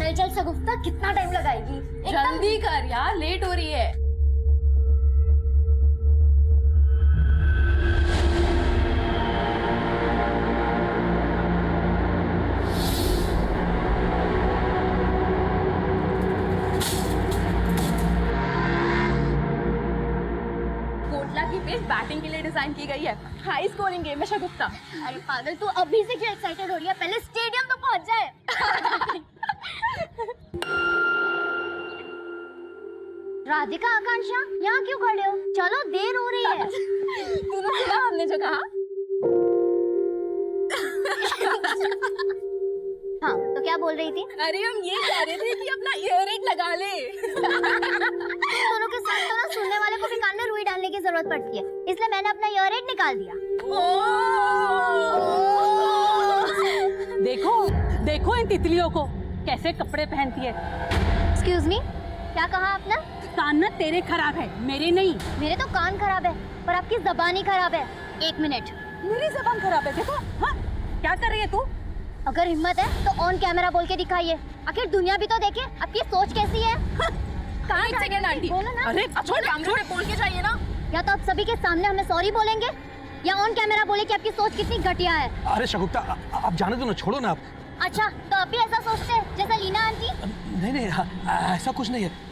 चल चल सगुफ्ता, कितना टाइम लगाएगी? जल्दी कर यार, लेट हो रही है। कोटला की पिच बैटिंग के लिए डिजाइन की गई है। हाई स्कोरिंग गेम है शगुफ्ता। अरे पागल, तू अभी से क्यों एक्साइटेड हो रही है? पहले स्टेडियम तो पहुंच जाए। राधिका, आकांक्षा, यहाँ क्यों खड़े हो? चलो, देर हो रही है। तूने सुना हमने जो कहा? हाँ, तो क्या बोल रही थी? अरे हम ये कह रहे थे कि अपना ईयररिंग लगा ले। दोनों के साथ तो ना सुनने वाले को भी कान में रुई डालने की जरूरत पड़ती है, इसलिए मैंने अपना ईयररिंग निकाल दिया। देखो देखो इन तितलियों को कैसे कपड़े पहनती है। एक्सक्यूज मी, क्या कहा आपने? कान ना तेरे खराब है, मेरे नहीं। मेरे तो कान खराब है, पर आपकी जबान ही खराब है। एक मिनट। मेरी जबान खराब है, देखो। हाँ, क्या कर रही है तू? अगर हिम्मत है तो ऑन कैमरा बोल के दिखाइए, आखिर दुनिया भी तो देखे आपकी सोच कैसी है। कहाँ एक सेकंड आंटी, बोलो ना। अरे अब कैमरे पे बोल के जाइए ना। या तो आप सभी के सामने हमें सॉरी बोलेंगे, या ऑन कैमरा बोले कि आपकी सोच कितनी घटिया है। अरे शगुफ्ता, आप जाने दो ना, छोड़ो ना आप। अच्छा, तो आप भी ऐसा सोचते हैं जैसा लीना आंटी? नहीं नहीं, ऐसा कुछ नहीं है।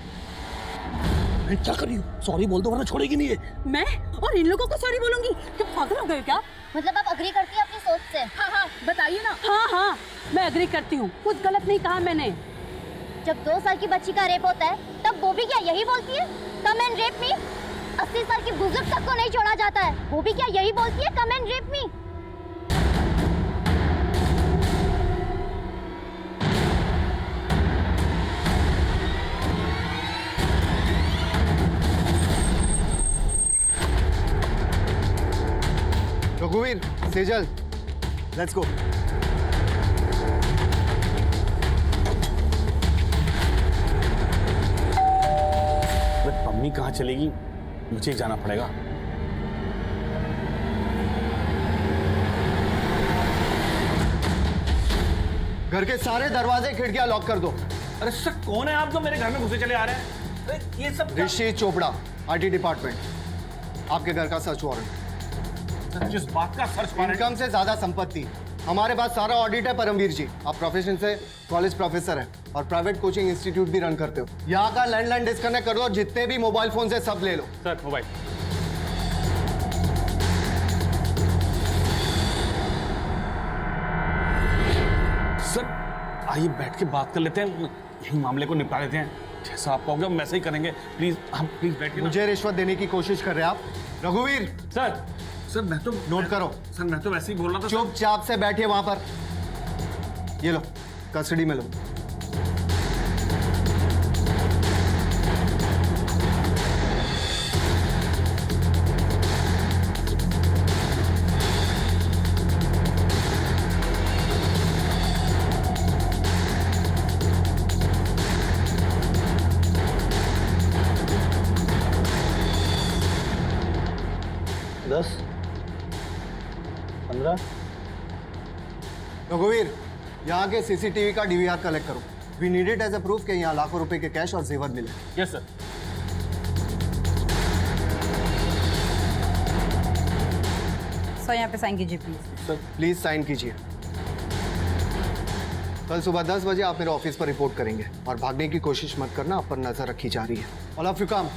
क्या कर रही हो? सॉरी बोल दो वरना छोड़ेगी नहीं है। मैं और इन लोगों को सॉरी बोलूंगी? तुम पागल हो गए क्या? मतलब आप अग्री करती है अपनी सोच से? हाँ हाँ बताइए ना। हाँ हाँ, मैं एग्री करती हूँ, कुछ गलत नहीं कहा मैंने। जब 2 साल की बच्ची का रेप होता है तब वो भी क्या यही बोलती है, कम एंड रेप मी? 80 साल की बुजुर्ग तक को नहीं छोड़ा जाता है, वो भी क्या यही बोलती है, कम एंड रेप मी? रघुवीर, सेजल, लेट्स गो। मम्मी कहाँ चलेगी? मुझे जाना पड़ेगा। घर के सारे दरवाजे खिड़कियां लॉक कर दो। अरे सर, कौन है आप जो मेरे घर में घुसे चले आ रहे हैं? अरे ये सब ऋषि चोपड़ा, आईटी डिपार्टमेंट, आपके घर का सर्च वारंट। जिस बात का सर्च वारंट? इनकम से ज्यादा संपत्ति। हमारे पास सारा ऑडिट है परमवीर जी। आप प्रोफेशन से कॉलेज प्रोफेसर हैं और प्राइवेट कोचिंग इंस्टीट्यूट भी रन करते हो। यहाँ का लैंडलाइन डिस्कनेक्ट कर दो और जितने भी मोबाइल फोन से सब ले लो। Sir, mobile. सर, आइए बैठ के बात कर लेते हैं, यही मामले को निपटा लेते हैं। जैसा आप कहोगे हम वैसे ही करेंगे। प्लीज, हम प्लीज बैठ के। मुझे रिश्वत देने की कोशिश कर रहे हैं आप? रघुवीर, सर, सर मैं तो नोट करो। सर मैं तो वैसे ही बोल रहा था। चुपचाप से बैठिए वहां पर। ये लो, कस्टडी में लो। रघुवीर, यहाँ के सीसीटीवी का डीवीआर कलेक्ट करो। We need it as a proof कि यहाँ लाखों रुपए के कैश और जेवर मिले। Yes sir. सर यहाँ पे साइन कीजिए प्लीज। सर प्लीज साइन कीजिए। कल सुबह 10 बजे आप मेरे ऑफिस पर रिपोर्ट करेंगे और भागने की कोशिश मत करना, आप पर नजर रखी जा रही है। All of you come.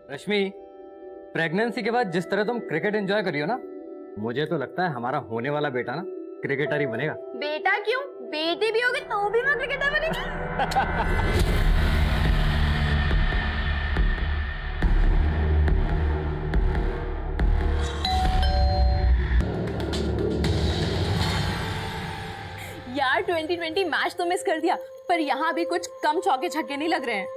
Rashmi, pregnancy के बाद जिस तरह तुम क्रिकेट एंजॉय करी हो ना, मुझे तो लगता है हमारा होने वाला बेटा ना क्रिकेटर ही बनेगा। बेटा क्यों, बेटी भी होगी तो भी मैं क्रिकेटर बनेगी। यार 2020 मैच तो मिस कर दिया, पर यहाँ भी कुछ कम चौके छक्के नहीं लग रहे हैं।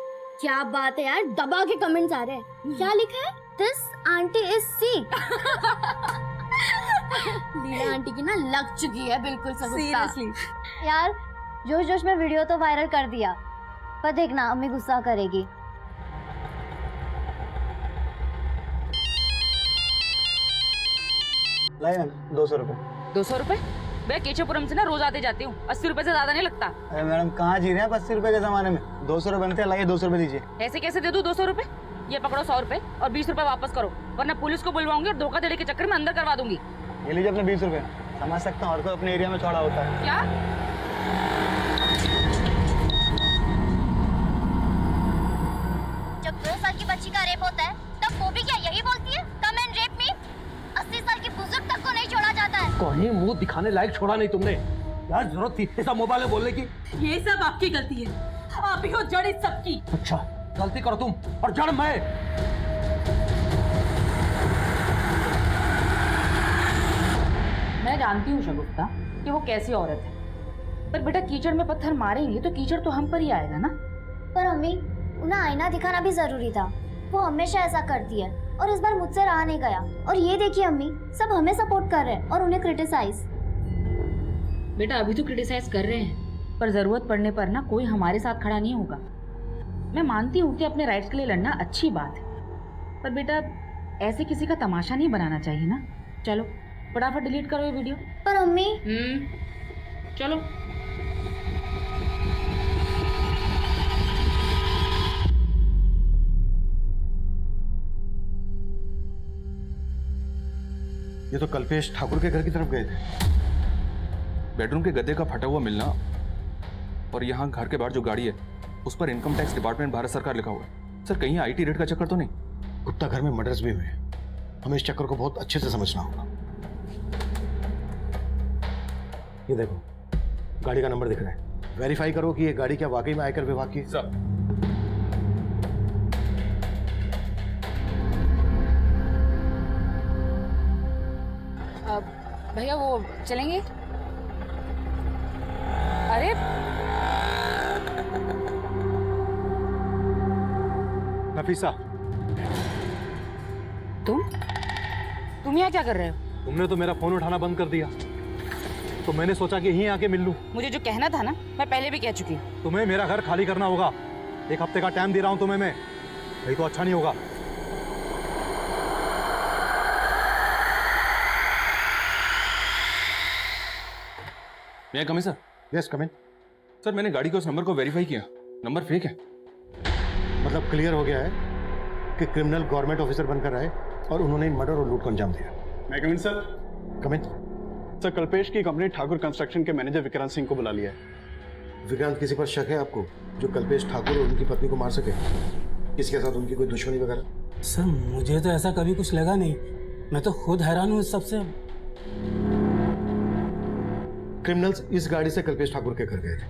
क्या बात है यार, दबा के कमेंट्स आ रहे हैं। क्या लिखा है? This aunty is see. Leela aunty की ना लग चुकी है बिल्कुल सगुफ्ता। सीरियसली यार, जोश जोश में वीडियो तो वायरल कर दिया, पर देखना अम्मी गुस्सा करेगी। लाइए 200 रुपये। 200 रुपए? भैया केशवपुरम से ना रोज आते जाती हूँ, 80 रुपए से ज्यादा नहीं लगता। अरे मैडम कहाँ जी रहे हैं 80 रुपये के ज़माने में? 200 रुपये बनते हैं, लाइए 200 रुपये दीजिए। ऐसे कैसे दे दूँ 200 रुपए? ये पकड़ो 100 रुपए और 20 रुपए वापस करो, वरना पुलिस को बुलवाऊंगी और धोखाधड़ी के चक्कर में अंदर करवा दूंगी। ये लीजिए अपने 20 रुपये। समझ सकता हूँ, हर कोई अपने एरिया में चौड़ा होता है। क्या? जब 2 साल की बच्ची का रेप होता है तब वो भी क्या यही बोलती है कम एंड रेप मी? 80 साल की बुजुर्ग तक को नहीं छोड़ा जाता है। कहीं मुंह दिखाने लायक छोड़ा नहीं तुमने। यार जरूरत थी ऐसा मोबाइल में बोलने की? ये सब आपकी गलती है, आप ही हो जड़ इस सब की। अच्छा गलती करो तुम और जड़ मैं। मैं जानती हूँ शगुफ्ता कि वो कैसी औरत है, पर बेटा कीचड़ में पत्थर मारेंगे तो कीचड़ तो हम पर ही आएगा ना। पर अम्मी, उन्हें आईना दिखाना भी जरूरी था। वो हमेशा ऐसा करती है और इस बार मुझसे रहा नहीं गया। और ये देखिए अम्मी, सब हमें सपोर्ट कर रहे हैं और उन्हें क्रिटिसाइज। बेटा अभी तो क्रिटिसाइज कर रहे हैं, पर जरूरत पड़ने पर ना कोई हमारे साथ खड़ा नहीं होगा। मैं मानती हूँ कि अपने राइट्स के लिए लड़ना अच्छी बात है, पर बेटा ऐसे किसी का तमाशा नहीं बनाना चाहिए ना। चलो फटाफट डिलीट करो ये वीडियो। पर अम्मी, चलो। ये तो कल्पेश ठाकुर के घर की तरफ गए थे। बेडरूम के गद्दे का फटा हुआ मिलना और यहाँ घर के बाहर जो गाड़ी है उस पर इनकम टैक्स डिपार्टमेंट भारत सरकार लिखा हुआ है। सर कहीं आईटी रेड का चक्कर तो नहीं? गुप्ता घर में मर्डर्स भी हुए हैं, हमें इस चक्कर को बहुत अच्छे से समझना होगा। ये देखो गाड़ी का नंबर दिख रहा है, वेरीफाई करो कि ये गाड़ी क्या वाकई में आयकर विभाग की। सर भैया वो चलेंगे? अरे नफीसा, तुम यहाँ क्या कर रहे हो? तुमने तो मेरा फोन उठाना बंद कर दिया, तो मैंने सोचा कि यहीं आके मिल लूं। मुझे जो कहना था ना मैं पहले भी कह चुकी हूँ। तुम्हें मेरा घर खाली करना होगा। 1 हफ्ते का टाइम दे रहा हूं तुम्हें मैं, नहीं तो अच्छा नहीं होगा। मैं कम सर? यस कम इन। सर मैंने गाड़ी के उस नंबर को वेरीफाई किया, नंबर फेक है। मतलब क्लियर हो गया है कि क्रिमिनल गवर्नमेंट ऑफिसर बनकर आए और उन्होंने मर्डर और लूट को अंजाम दिया। मैं कम इन सर? कम इन। सर कल्पेश की कंपनी ठाकुर कंस्ट्रक्शन के मैनेजर विक्रांत सिंह को बुला लिया है। विक्रांत, किसी पर शक है आपको जो कल्पेश ठाकुर और उनकी पत्नी को मार सके? किसी के साथ उनकी कोई दुश्मनी वगैरह? सर मुझे तो ऐसा कभी कुछ लगा नहीं, मैं तो खुद हैरान हूँ इस सबसे। क्रिमिनल्स इस गाड़ी से कल्पेश ठाकुर के घर गए थे,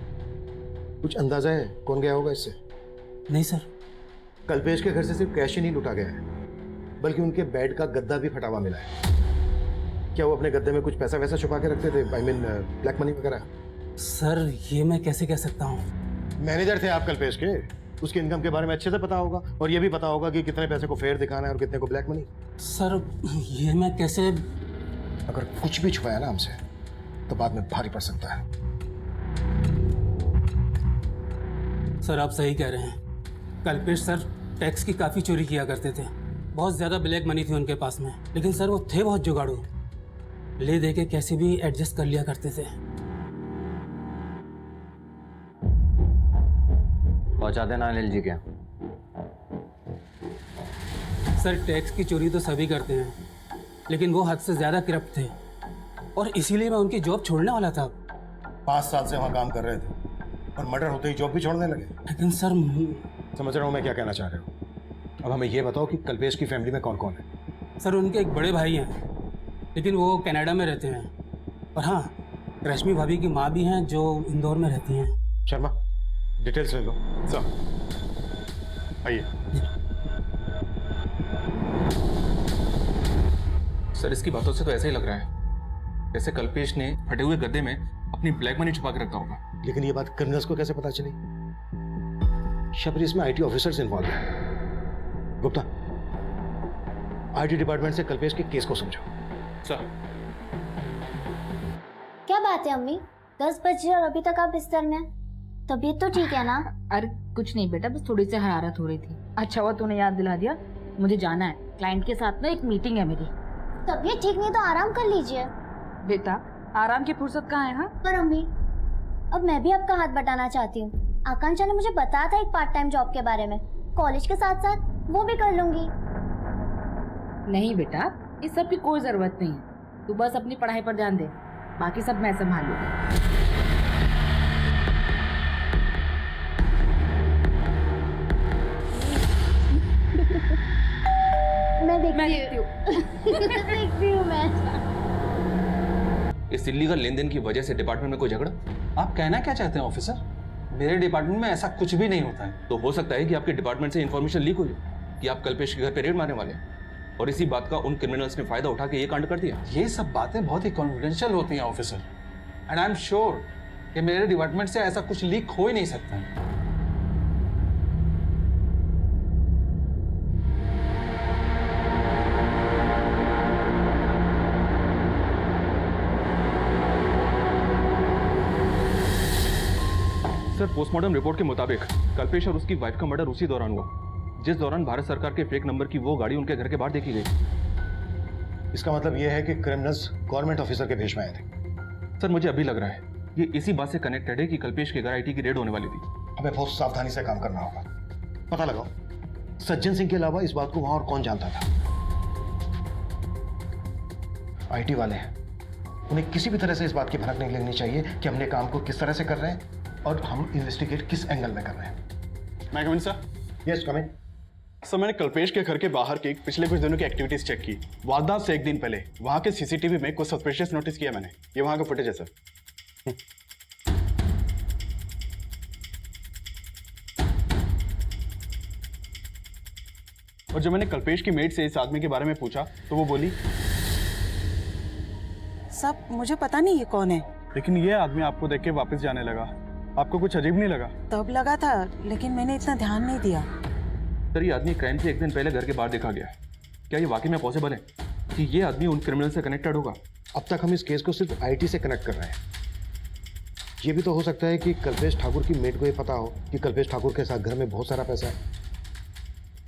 कुछ अंदाजा है कौन गया होगा इससे? नहीं सर। कल्पेश के घर से सिर्फ कैश ही नहीं लूटा गया है, बल्कि उनके बेड का गद्दा भी फटा हुआ मिला है। क्या वो अपने गद्दे में कुछ पैसा वैसा छुपा के रखते थे? आई मीन ब्लैक मनी वगैरह? सर ये मैं कैसे कह सकता हूँ? मैनेजर थे आप कल्पेश के, उसके इनकम के बारे में अच्छे से पता होगा और ये भी पता होगा कि कितने पैसे को फेयर दिखाना है और कितने को ब्लैक मनी। सर ये मैं कैसे? अगर कुछ भी छुपाया ना हमसे तो बाद में भारी पड़ सकता है। सर आप सही कह रहे हैं, कल्पेश सर टैक्स की काफ़ी चोरी किया करते थे, बहुत ज़्यादा ब्लैक मनी थी उनके पास में, लेकिन सर वो थे बहुत जुगाड़ू, ले दे के कैसे भी एडजस्ट कर लिया करते थे। पहुंचा देना अनिल जी के। सर टैक्स की चोरी तो सभी करते हैं, लेकिन वो हद से ज़्यादा करप्ट थे और इसीलिए मैं उनकी जॉब छोड़ने वाला था। 5 साल से वहाँ काम कर रहे थे और मर्डर होते ही जॉब भी छोड़ने लगे। लेकिन सर समझ रहा हूँ मैं क्या कहना चाह रहे हो। अब हमें ये बताओ कि कल्पेश की फैमिली में कौन कौन है? सर उनके एक बड़े भाई हैं, लेकिन वो कनाडा में रहते हैं, और हाँ रश्मि भाभी की माँ भी हैं जो इंदौर में रहती हैं। शर्मा डिटेल्स ले लो। सर आइए। सर इसकी बातों से तो ऐसा ही लग रहा है जैसे कल्पेश ने फटे हुए गद्दे में अपनी ब्लैक मनी छुपा के रखा होगा। लेकिन ये बात क्रिमिनल्स को कैसे पता चली? शबरी इसमें आईटी ऑफिसर्स इन्वॉल्व है। गुप्ता आईटी डिपार्टमेंट से कल्पेश के केस को समझो। सर क्या बात है अम्मी, 10 बजे और अभी तक आप बिस्तर में? तबीयत तो ठीक है ना? अरे कुछ नहीं बेटा, बस थोड़ी सी हरारत हो रही थी। अच्छा हुआ तूने याद दिला दिया, मुझे जाना है, क्लाइंट के साथ ना एक मीटिंग है मेरी। तबीयत ठीक नहीं तो आराम कर लीजिए। बेटा आराम की फुर्सत कहाँ है? हाँ पर अम्मी, अब मैं भी आपका हाथ बटाना चाहती हूँ। आकांक्षा ने मुझे बताया था एक पार्ट टाइम जॉब के बारे में, कॉलेज के साथ साथ वो भी कर लूंगी। नहीं बेटा, इस सब की कोई जरूरत नहीं है। तू बस अपनी पढ़ाई पर ध्यान दे, बाकी सब मैं संभाल लूंगी। मैं देखती हूँ। देखती हूँ मैं। इस इल्लीगल लेन देन की वजह से डिपार्टमेंट में कोई झगड़ा? आप कहना क्या चाहते हैं ऑफिसर? मेरे डिपार्टमेंट में ऐसा कुछ भी नहीं होता है। तो हो सकता है कि आपके डिपार्टमेंट से इन्फॉर्मेशन लीक हुई कि आप कल्पेश के घर पे रेड मारने वाले हैं और इसी बात का उन क्रिमिनल्स ने फायदा उठा के ये कांड कर दिया। ये सब बातें बहुत ही कॉन्फिडेंशियल होती हैं officer, and I am sure कि मेरे डिपार्टमेंट से ऐसा कुछ लीक हो ही नहीं सकता। सर, पोस्टमार्टम रिपोर्ट के मुताबिक कल्पेश और उसकी वाइफ का मर्डर उसी दौरान हुआ जिस दौरान भारत सरकार के फेक नंबर की वो गाड़ी उनके घर के बाहर देखी गई। इसका मतलब यह है कि क्रिमिनल्स गवर्नमेंट ऑफिसर के भेष में आए थे। सर, मुझे अभी लग रहा है ये इसी बात से कनेक्टेड है कि कल्पेश के घर आईटी की रेड होने वाली थी। हमें बहुत सावधानी से काम करना होगा। पता लगाओ सज्जन सिंह के अलावा इस बात को वहां और कौन जानता था। आईटी वाले हैं, उन्हें किसी भी तरह से इस बात की भनक नहीं लगनी चाहिए कि हमने काम को किस तरह से कर रहे हैं और हम इन्वेस्टिगेट किस एंगल में कर रहे हैं। मैं come in sir? Yes come in. Sir, मैंने कल्पेश के घर के बाहर की पिछले कुछ दिनों की एक्टिविटीज चेक की। वारदात से एक दिन पहले वहां के सीसीटीवी में कुछ सस्पिशियस नोटिस किया मैंने। ये वहां का फुटेज है सर। और जब मैंने कल्पेश की मेड से इस आदमी के बारे में पूछा तो वो बोली, सब मुझे पता नहीं ये कौन है। लेकिन ये आदमी आपको देख के वापस जाने लगा। आपको कुछ अजीब नहीं लगा? तब लगा था, लेकिन मैंने इतना ध्यान नहीं दिया। सर, ये आदमी क्राइम से एक दिन पहले घर के बाहर देखा गया। क्या ये वाकई में पॉसिबल है कि ये आदमी उन क्रिमिनल से कनेक्टेड होगा? अब तक हम इस केस को सिर्फ आईटी से कनेक्ट कर रहे हैं। ये भी तो हो सकता है कि कल्पेश ठाकुर की मेड को ये पता हो कि कल्पेश ठाकुर के साथ घर में बहुत सारा पैसा है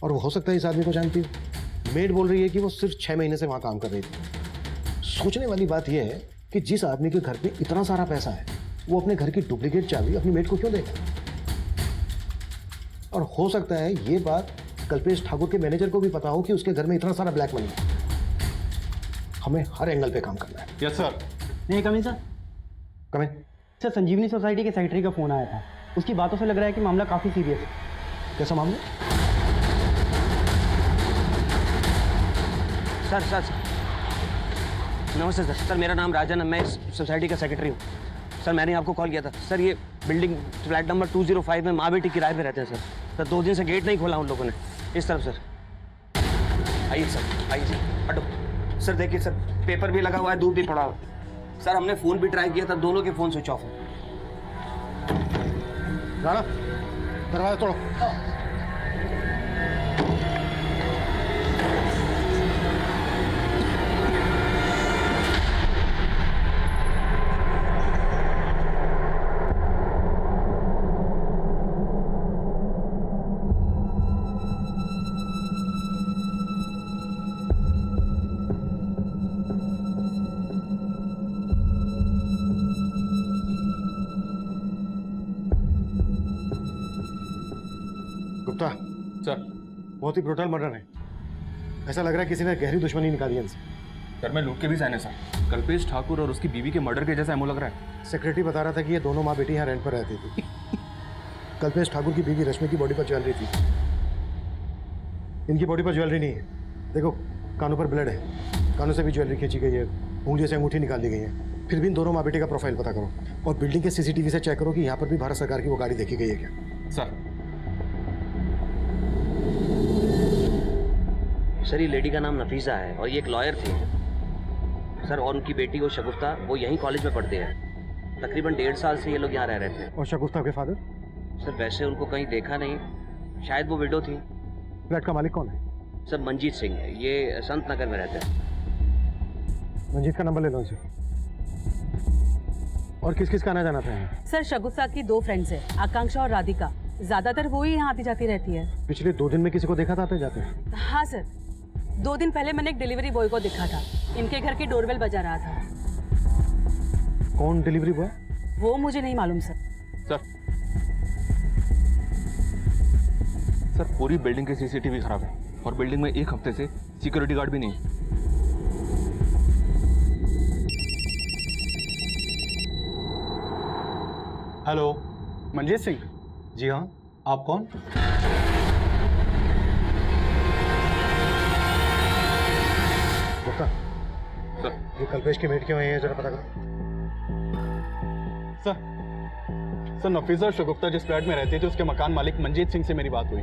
और वो हो सकता है इस आदमी को जानती हो। मेड बोल रही है कि वो सिर्फ 6 महीने से वहाँ काम कर रही थी। सोचने वाली बात यह है कि जिस आदमी के घर पे इतना सारा पैसा है वो अपने घर की डुप्लीकेट चाबी अपनी मेड को क्यों देगा? और हो सकता है ये बात कल्पेश ठाकुर के मैनेजर को भी पता हो कि उसके घर में इतना सारा ब्लैक मनी है। हमें हर एंगल पे काम करना है। Yes sir. नहीं कमिन सर। कमिन। सर, संजीवनी सोसाइटी के सेक्रेटरी का फोन आया था। उसकी बातों से लग रहा है कि मामला काफी सीरियस है। कैसा मामला? सर नमस्ते सर। सर, मेरा नाम राजन है, मैं इस सोसाइटी का सेक्रेटरी हूँ। सर, मैंने आपको कॉल किया था। सर, ये बिल्डिंग फ्लैट नंबर 205 में माँ बेटी किराए पे रहते हैं सर। 2 दिन से गेट नहीं खोला उन लोगों ने। इस तरफ सर। आइए सर, आइए सर, हटो। सर देखिए सर, पेपर भी लगा हुआ है, दूध भी पड़ा हुआ है। सर, हमने फ़ोन भी ट्राई किया था, दोनों के फ़ोन स्विच ऑफ है। राणा, दरवाजा तोड़ो। गुप्ता सर, बहुत ही ब्रूटल मर्डर है। ऐसा लग रहा है किसी ने गहरी दुश्मनी निकाली है इनसे। घर में लूट के भी सहने सर। कल्पेश ठाकुर और उसकी बीवी के मर्डर के जैसा एमओ लग रहा है। सेक्रेटरी बता रहा था कि ये दोनों माँ बेटी यहाँ रेंट पर रहती थी। कल्पेश ठाकुर की बीवी रश्मि की बॉडी पर ज्वेलरी थी। इनकी बॉडी पर ज्वेलरी नहीं है। देखो, कानों पर ब्लड है, कानों से भी ज्वेलरी खींची गई है, उंगलियों से अंगूठी निकाल दी गई है। फिर भी इन दोनों माँ बेटे का प्रोफाइल पता करो और बिल्डिंग के सीसीटीवी से चेक करो कि यहाँ पर भी भारत सरकार की वो गाड़ी देखी गई है क्या। सर, सर, ये लेडी का नाम नफीसा है और ये एक लॉयर थी सर। और उनकी बेटी वो शगुफ्ता, वो यहीं कॉलेज में पढ़ते हैं। तकरीबन 1.5 साल से ये लोग यहाँ रह रहे थे। और शगुफ्ता के फादर? सर, वैसे उनको कहीं देखा नहीं, शायद वो विडो थी। फ्लैट का मालिक कौन है? सर, मंजीत सिंह, ये संत नगर में रहते हैं। मंजीत का नंबर ले लो इनसे। और किस किस का आना जाना था यहाँ? सर, शगुफ्ता की 2 फ्रेंड्स हैं, आकांक्षा और राधिका। ज्यादातर वो ही यहाँ आती जाती रहती है। पिछले 2 दिन में किसी को देखा था आते जाते? हाँ सर, 2 दिन पहले मैंने एक डिलीवरी बॉय को देखा था, इनके घर की डोरबेल बजा रहा था। कौन डिलीवरी बॉय? वो मुझे नहीं मालूम सर। सर पूरी बिल्डिंग के सीसीटीवी खराब है और बिल्डिंग में 1 हफ्ते से सिक्योरिटी गार्ड भी नहीं है। हेलो, मंजीत सिंह। जी हाँ, आप कौन? गुप्ता, सर ये कल्पेश की मेट क्यों आई है, जरा पता करो। सर नफीसा शगुफ्ता जिस फ्लैट में रहती थी उसके मकान मालिक मंजीत सिंह से मेरी बात हुई।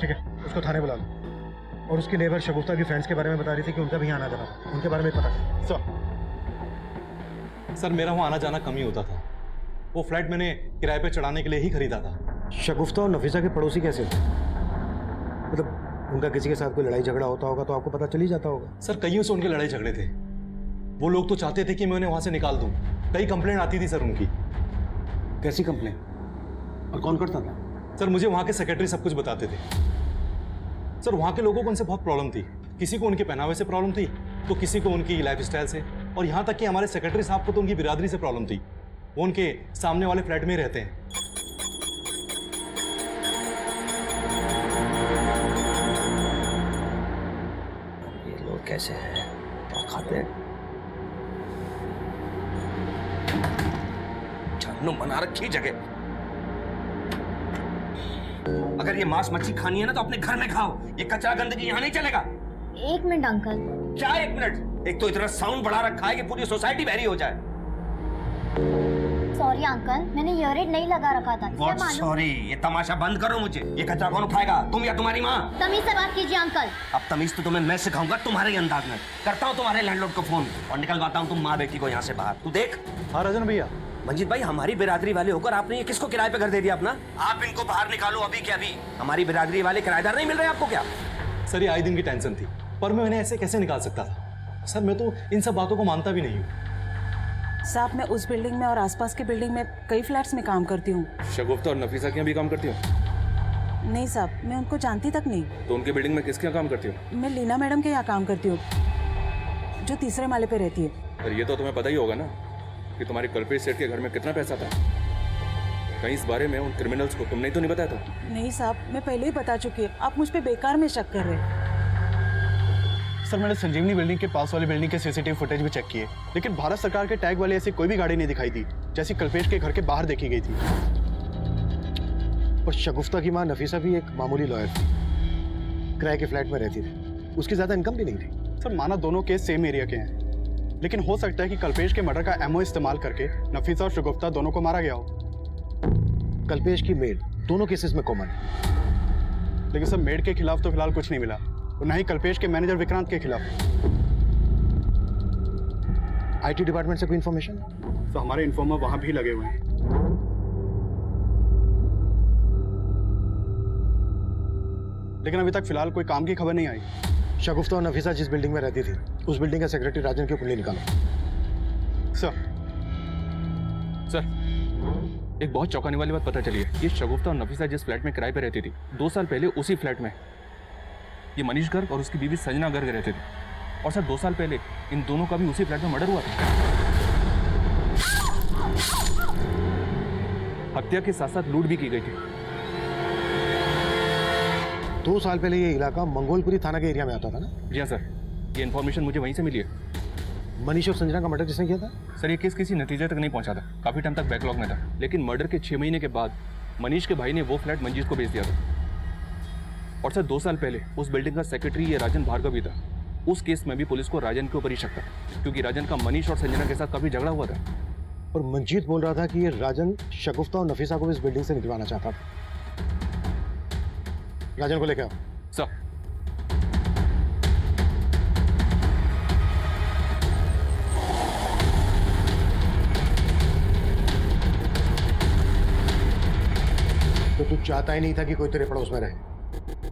ठीक है, उसको थाने बुला लो। और उसकी नेबर शगुफ्ता की फ्रेंड्स के बारे में बता रही थी कि उनका भी यहाँ आना जाना था, उनके बारे में पता करो। सर मेरा वहाँ आना जाना कम ही होता था। वो फ्लैट मैंने किराए पे चढ़ाने के लिए ही खरीदा था। शगुफ्ता और नफीसा के पड़ोसी कैसे थे? मतलब उनका किसी के साथ कोई लड़ाई झगड़ा होता होगा तो आपको पता चल ही जाता होगा। सर कईयों से उनके लड़ाई झगड़े थे। वो लोग तो चाहते थे कि मैं उन्हें वहाँ से निकाल दूँ। कई कंप्लेंट आती थी सर उनकी। कैसी कंप्लेन? और कौन करता था? सर मुझे वहाँ के सेक्रेटरी सब कुछ बताते थे। सर वहाँ के लोगों को उनसे बहुत प्रॉब्लम थी। किसी को उनके पहनावे से प्रॉब्लम थी तो किसी को उनकी लाइफ स्टाइल से, और यहाँ तक कि हमारे सेक्रेटरी साहब को तो उनकी बिरादरी से प्रॉब्लम थी। वो उनके सामने वाले फ्लैट में ही रहते हैं। ये लोग कैसे हैं, क्या खाते हैं? जानू बना रखी जगह। अगर ये मांस मच्छी खानी है ना तो अपने घर में खाओ, ये कचरा गंदगी यहाँ नहीं चलेगा। 1 मिनट अंकल। क्या 1 मिनट? एक तो इतना साउंड बढ़ा रखा है कि पूरी सोसाइटी बहरी हो जाए। सॉरी अंकल, मैंने ईयररिंग नहीं लगा रखा था। What sorry? ये तमाशा बंद करो मुझे। ये कचरा कौन उठाएगा, तुम या तुम्हारी माँ? तमीज से बात कीजिए अंकल। अब तमीज तो तुम्हें मैं सिखाऊंगा तुम्हारे ही अंदाज में। करता हूँ तुम्हारे लैंडलॉर्ड को फोन और निकलवाता हूँ तुम माँ बेटी को यहाँ से बाहर। तू देख। हाँ राजन भैया। मंजीत भाई, हमारी बिरादरी वाले होकर आपने ये किसको किराए पे घर दे दिया अपना? आप इनको बाहर निकालो अभी के अभी। हमारी बिरादरी वाले किराएदार नहीं मिल रहे आपको क्या? सर ये आए दिन की टेंशन थी, पर मैं उन्हें ऐसे कैसे निकाल सकता था? सर मैं तो इन सब बातों को मानता भी नहीं हूँ। साहब, मैं उस बिल्डिंग में और आसपास की बिल्डिंग में कई फ्लैट्स में काम करती हूँ। शगुफ्ता और नफीसा के यहाँ भी काम करती हो? नहीं साहब, मैं उनको जानती तक नहीं। तो उनकी बिल्डिंग में किसके यहाँ काम करती हो? मैं लीना मैडम के यहाँ काम करती हूँ, जो 3रे माले पे रहती है। पर ये तो तुम्हें पता ही होगा ना कि तुम्हारे कल्पेश सेठ के घर में कितना पैसा था। कहीं इस बारे में उन क्रिमिनल्स को तुमने तो नहीं बताया था? नहीं साहब, मैं पहले ही बता चुकी है। आप मुझ पे बेकार में शक कर रहे हैं। सर मैंने संजीवनी बिल्डिंग के पास वाली बिल्डिंग के सीसीटीवी फुटेज भी चेक किए, लेकिन भारत सरकार के टैग वाली ऐसी कोई भी गाड़ी नहीं दिखाई दी जैसी कल्पेश के घर के बाहर देखी गई थी। और शगुफ्ता की माँ नफीसा भी एक मामूली लॉयर थी, किराए के फ्लैट में रहती थी, उसकी ज्यादा इनकम भी नहीं थी। सर माना दोनों केस सेम एरिया के हैं, लेकिन हो सकता है कि कल्पेश के मर्डर का एमओ इस्तेमाल करके नफीसा और शगुफ्ता दोनों को मारा गया हो। कल्पेश की मेड दोनों केसेस में कॉमन है। लेकिन सर मेड के खिलाफ तो फिलहाल कुछ नहीं मिला, और न ही कल्पेश के मैनेजर विक्रांत के खिलाफ। आईटी डिपार्टमेंट से कोई इन्फॉर्मेशन? तो हमारे इन्फॉर्मर वहां भी लगे हुए हैं। लेकिन अभी तक फिलहाल कोई काम की खबर नहीं आई। शगुफ्ता और नफीसा जिस बिल्डिंग में रहती थी उस बिल्डिंग का सेक्रेटरी राजन की कुंडली निकालो। सर एक बहुत चौंकाने वाली बात पता चली है। ये शगुफ्ता और नफीसा जिस फ्लैट में किराए पे रहती थी, 2 साल पहले उसी फ्लैट में ये मनीष गर्ग और उसकी बीवी संजना गर्ग रहते थे। और सर 2 साल पहले इन दोनों का भी उसी फ्लैट में मर्डर हुआ था। हत्या के साथ साथ लूट भी की गई थी। 2 साल पहले ये इलाका मंगोलपुरी थाना के एरिया में आता था ना? जी हाँ सर, ये इन्फॉर्मेशन मुझे वहीं से मिली है। मनीष और संजना का मर्डर किसने किया था? सर ये केस किसी नतीजे तक नहीं पहुंचा था, काफी टाइम तक बैकलॉग में था। लेकिन मर्डर के 6 महीने के बाद मनीष के भाई ने वो फ्लैट मंजीत को बेच दिया था। और सर 2 साल पहले उस बिल्डिंग का सेक्रेटरी ये राजन भार्गव ही था। उस केस में भी पुलिस को राजन के ऊपर ही शक था, क्योंकि राजन का मनीष और संजना के साथ काफी झगड़ा हुआ था। और मंजीत बोल रहा था कि ये राजन शगुफ्ता और नफीसा को इस बिल्डिंग से निकलवाना चाहता था। राजन को लेकर आओ। सर तो तू चाहता ही नहीं था कि कोई तेरे पड़ोस में रहे।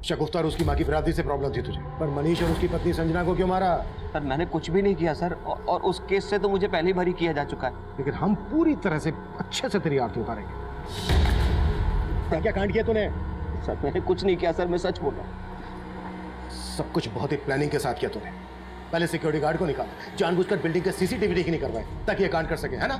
शगुफ्ता और उसकी माँ की बिरादरी से प्रॉब्लम थी तुझे, पर मनीष और उसकी पत्नी संजना को क्यों मारा? सर मैंने कुछ भी नहीं किया सर, और उस केस से तो मुझे पहले ही भरी किया जा चुका है। लेकिन हम पूरी तरह से अच्छे से तेरी आरती उतारेंगे। क्या क्या कांड किया तूने? सर मैंने कुछ नहीं किया सर, मैं सच बोल रहा हूँ। सब कुछ बहुत ही प्लानिंग के साथ किया तूने। पहले सिक्योरिटी गार्ड को निकाला, जानबूझकर बिल्डिंग के सीसीटीवी ठीक नहीं करवाए ताकि ये कांड कर सके, है ना?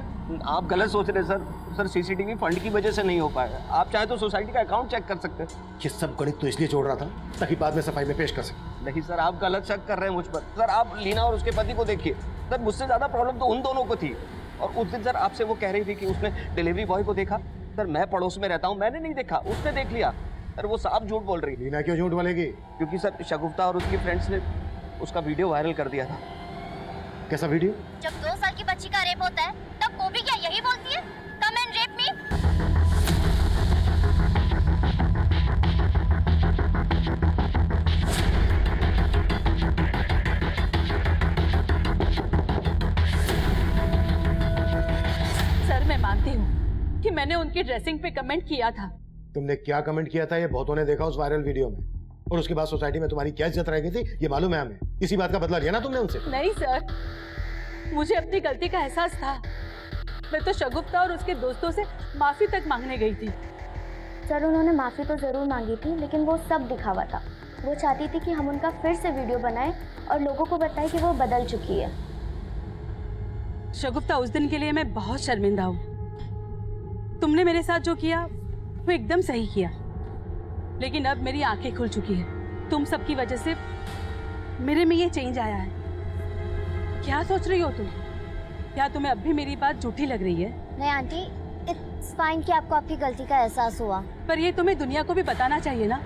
आप गलत सोच रहे सर। सर सीसीटीवी फंड की वजह से नहीं हो पाया। आप चाहे तो सोसाइटी का अकाउंट चेक कर सकते हैं। ये सब गणित तो इसलिए जोड़ रहा था ताकि बाद में सफाई में पेश कर सके। नहीं सर, आप गलत शक कर रहे हैं मुझ पर। सर आप लीना और उसके पति को देखिए। सर मुझसे ज्यादा प्रॉब्लम तो उन दोनों को थी। और उस दिन सर आपसे वो कह रही थी कि उसने डिलीवरी बॉय को देखा। सर मैं पड़ोस में रहता हूँ, मैंने नहीं देखा, उसने देख लिया। सर वो साफ झूठ बोल रही। लीना क्यों झूठ बोलेगी? क्योंकि सर शगुफ्ता और उसकी फ्रेंड्स ने उसका वीडियो वायरल कर दिया था। कैसा वीडियो? जब 2 साल की बच्ची का रेप होता है तब वो भी क्या यही बोलती है, come and rape me? Sir मैं मानती हूँ कि मैंने उनकी ड्रेसिंग पे कमेंट किया था। तुमने क्या कमेंट किया था ये बहुतों ने देखा उस वायरल वीडियो में, और उसके बाद सोसाइटी में तुम्हारी क्या इज्जत रह गई थी ये मालूम है हमें। इसी बात का बदला लिया ना तुमने उनसे? नहीं सर, मुझे अपनी गलती का एहसास था। मैं तो शगुफ्ता और उसके दोस्तों से माफी तक मांगने गई थी। सर उन्होंने माफी तो जरूर मांगी थी, लेकिन वो सब दिखावा था। वो चाहती थी कि हम उनका फिर से वीडियो बनाएं और लोगों को बताएं कि वो बदल चुकी है। शगुफ्ता उस दिन के लिए मैं बहुत शर्मिंदा हूँ। तुमने मेरे साथ जो किया वो एकदम सही किया, लेकिन अब मेरी आंखें खुल चुकी है। तुम सबकी वजह से मेरे में ये चेंज आया है। क्या सोच रही हो तुम? क्या तुम्हें अब भी मेरी बात झूठी लग रही है? नहीं आंटी, इट्स फाइन कि आपको आपकी गलती का एहसास हुआ। पर ये तुम्हें दुनिया को भी बताना चाहिए ना।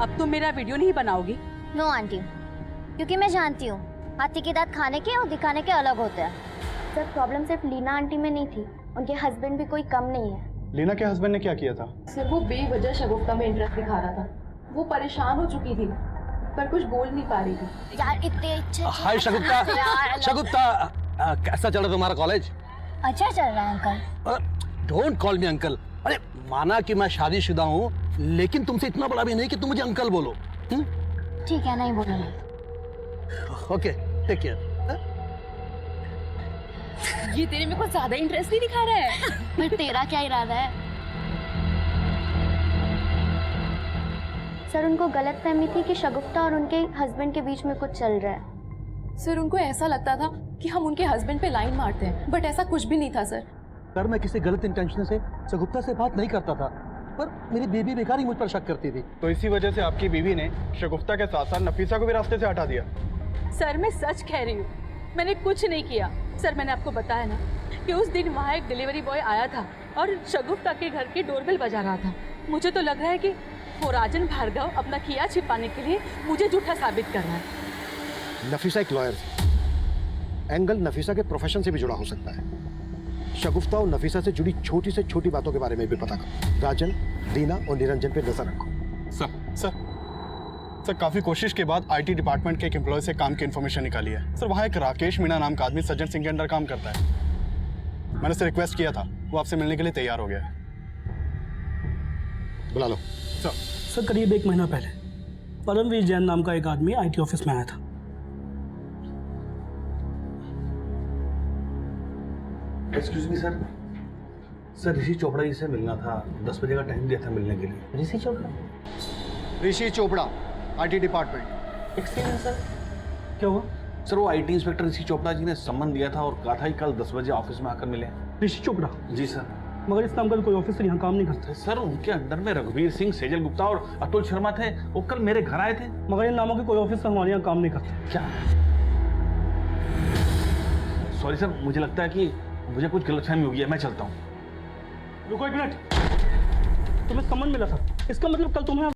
अब तुम मेरा वीडियो नहीं बनाओगी? नो आंटी, क्योंकि मैं जानती हूँ हाथी के दांत खाने के और दिखाने के अलग होते हैं। सर प्रॉब्लम सिर्फ लीना आंटी में नहीं थी, उनके हस्बैंड भी कोई कम नहीं है। लीना के हस्बैंड ने क्या किया था? सर वो बेवजह शगुफ्ता में इंटरेस्ट दिखा रहा था। वो परेशान हो चुकी थी पर कुछ बोल नहीं पा रही थी। यार इतने अच्छे हाय शगुफ्ता। शगुफ्ता कैसा चल रहा तुम्हारा कॉलेज? अच्छा चल रहा है uncle. Don't call me uncle. अरे माना कि मैं शादीशुदा हूँ, लेकिन तुमसे इतना बड़ा भी नहीं कि तुम मुझे अंकल बोलो। ठीक है, नहीं बोलूंगी। Okay take care. ये तेरे में कुछ ज्यादा इंटरेस्ट नहीं दिखा रहा है। पर तेरा क्या इरादा है? सर उनको गलतफहमी थी कि शगुफ्ता और उनके हस्बैंड के बीच में कुछ चल रहा है। सर उनको ऐसा लगता था कि हम उनके हस्बैंड पे लाइन मारते हैं, बट ऐसा कुछ भी नहीं था सर। सर मैं किसी गलत इंटेंशन से शगुफ्ता से बात नहीं करता था, पर मेरी बेबी बेकार ही मुझ पर शक करती थी। तो इसी वजह से आपकी बीवी ने शगुफ्ता के साथ साथ नफीसा को भी रास्ते से हटा दिया। सर मैं सच कह रही हूँ, मैंने कुछ नहीं किया। सर मैंने आपको बताया ना कि उस दिन वहाँ एक डिलीवरी बॉय आया था और शगुफ्ता के घर की डोरबेल बजा रहा था। मुझे तो लग रहा है कि वो राजन भार्गव अपना किया छिपाने के लिए मुझे झूठा साबित कर रहा है। नफीसा एक लॉयर थी। एंगल नफीसा के प्रोफेशन से भी जुड़ा हो सकता है। शगुफ्ता और नफीसा से जुड़ी छोटी से छोटी बातों के बारे में भी पता करो। राजन, लीना और निरंजन पे नजर रखो। सर काफी कोशिश के बाद आईटी डिपार्टमेंट के एक एम्प्लॉय से काम की इन्फॉर्मेशन निकाली है। सर वहाँ एक राकेश मीणा नाम का आदमी सज्जन सिंह के अंडर काम करता है। मैंने उससे रिक्वेस्ट किया था, वो आपसे मिलने के लिए तैयार हो गया है। बुला लो। सर करीब 1 महीना पहले परमवीर जैन नाम का एक आदमी आईटी ऑफिस में आया था। Excuse me sir. सर ऋषि चोपड़ा जी से मिलना था। 10 बजे का टाइम दिया था मिलने के लिए। Rishi Chopra? Rishi Chopra, IT department. Excuse sir. क्या हुआ? सर वो आईटी इंस्पेक्टर ऋषि चोपड़ा जी ने सम्मन दिया था और कहा था कि कल 10 बजे ऑफिस में आकर मिले। ऋषि चोपड़ा? जी सर। मगर इस नाम का कोई ऑफिसर यहाँ काम नहीं करता। सर उनके अंडर में रघुवीर सिंह, सेजल गुप्ता और अतुल शर्मा थे। वो कल मेरे घर आए थे। मगर इन नामों के कोई ऑफिसर हमारे यहाँ काम नहीं करते। क्या? सॉरी सर, मुझे लगता है कि मुझे कुछ गलतफहमी होगी है। मैं चलता हूँ। रुको 1 मिनट। तुम्हें सम्मन मिला था, इसका मतलब कल तुम्हें